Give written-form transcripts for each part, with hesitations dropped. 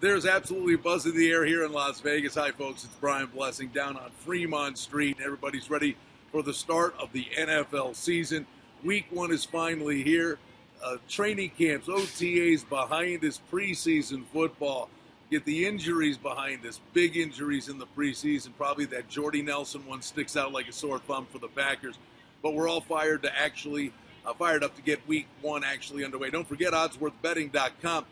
There's absolutely buzz in the air here in Las Vegas. Hi, folks. It's Brian Blessing down on Fremont Street. Everybody's ready for the start of the NFL season. Week one is finally here. Training camps, OTAs behind us, preseason football. Get the injuries behind us. Big injuries in the preseason. Probably that Jordy Nelson one sticks out like a sore thumb for the Packers. But we're all fired up to get week one actually underway. Don't forget oddsworthbetting.com.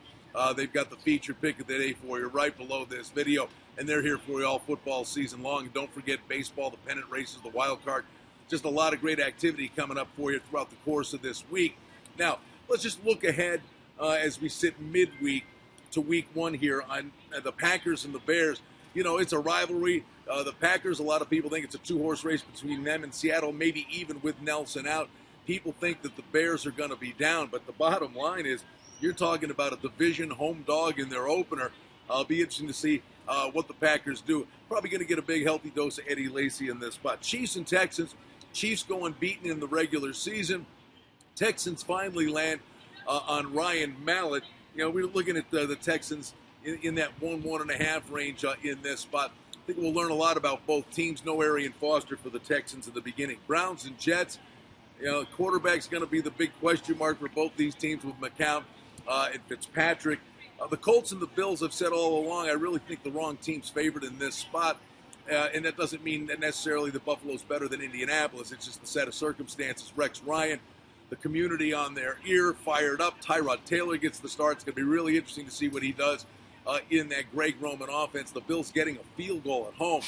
They've got the featured pick of the day for you right below this video, and they're here for you all football season long. And don't forget baseball, the pennant races, the wild card. Just a lot of great activity coming up for you throughout the course of this week. Now, let's just look ahead as we sit midweek to week one here on the Packers and the Bears. You know, it's a rivalry. The Packers, a lot of people think it's a two-horse race between them and Seattle, maybe even with Nelson out. People think that the Bears are going to be down, but the bottom line is you're talking about a division home dog in their opener. It'll be interesting to see what the Packers do. Probably going to get a big healthy dose of Eddie Lacy in this spot. Chiefs and Texans. Chiefs going beaten in the regular season. Texans finally land on Ryan Mallett. You know, we're looking at the Texans in that 1.5 range in this spot. I think we'll learn a lot about both teams. No Arian Foster for the Texans in the beginning. Browns and Jets. You know, quarterback's going to be the big question mark for both these teams with McCown and Fitzpatrick. The Colts and the Bills have said all along, I really think the wrong team's favored in this spot. And that doesn't mean that necessarily the Buffalo's better than Indianapolis. It's just the set of circumstances. Rex Ryan, the community on their ear, fired up. Tyrod Taylor gets the start. It's going to be really interesting to see what he does in that Greg Roman offense. The Bills getting a field goal at home.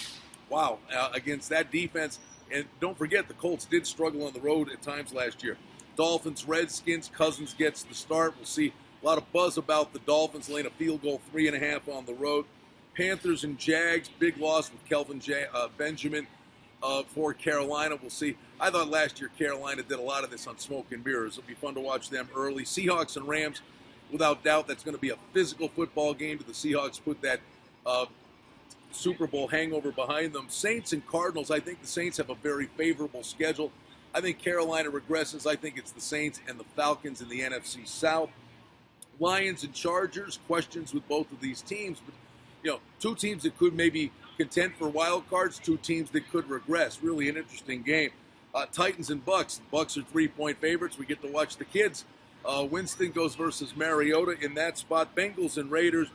Wow, against that defense. And don't forget, the Colts did struggle on the road at times last year. Dolphins, Redskins, Cousins gets the start. We'll see a lot of buzz about the Dolphins laying a field goal 3.5 on the road. Panthers and Jags, big loss with Kelvin Benjamin for Carolina. We'll see. I thought last year Carolina did a lot of this on smoke and mirrors. It'll be fun to watch them early. Seahawks and Rams, without doubt, that's going to be a physical football game. The Seahawks put that Super Bowl hangover behind them. Saints and Cardinals, I think the Saints have a very favorable schedule. I think Carolina regresses. I think it's the Saints and the Falcons in the NFC South. Lions and Chargers, questions with both of these teams. But, you know, two teams that could maybe contend for wild cards, two teams that could regress. Really an interesting game. Titans and Bucks. The Bucks are 3-point favorites. We get to watch the kids. Winston goes versus Mariota in that spot. Bengals and Raiders.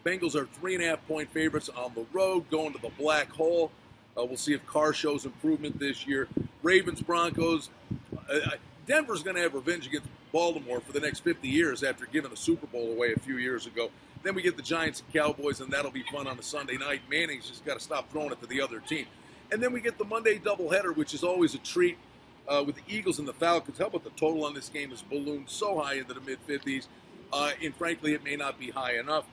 The Bengals are 3.5-point favorites on the road, going to the black hole. We'll see if Carr shows improvement this year. Ravens, Broncos. Denver's going to have revenge against Baltimore for the next 50 years after giving a Super Bowl away a few years ago. Then we get the Giants and Cowboys, and that'll be fun on a Sunday night. Manning's just got to stop throwing it to the other team. And then we get the Monday doubleheader, which is always a treat with the Eagles and the Falcons. How about the total on this game is ballooned so high into the mid-50s, and frankly, it may not be high enough.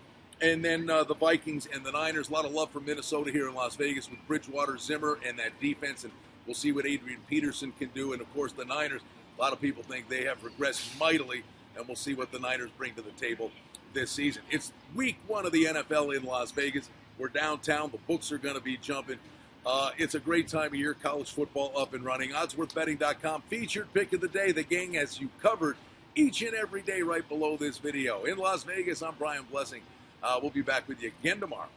And then the Vikings and the Niners. A lot of love for Minnesota here in Las Vegas with Bridgewater, Zimmer, and that defense. And we'll see what Adrian Peterson can do. And, of course, the Niners, a lot of people think they have regressed mightily. And we'll see what the Niners bring to the table this season. It's week one of the NFL in Las Vegas. We're downtown. The books are going to be jumping. It's a great time of year. College football up and running. Oddsworthbetting.com featured pick of the day. The gang has you covered each and every day right below this video. In Las Vegas, I'm Brian Blessing. We'll be back with you again tomorrow.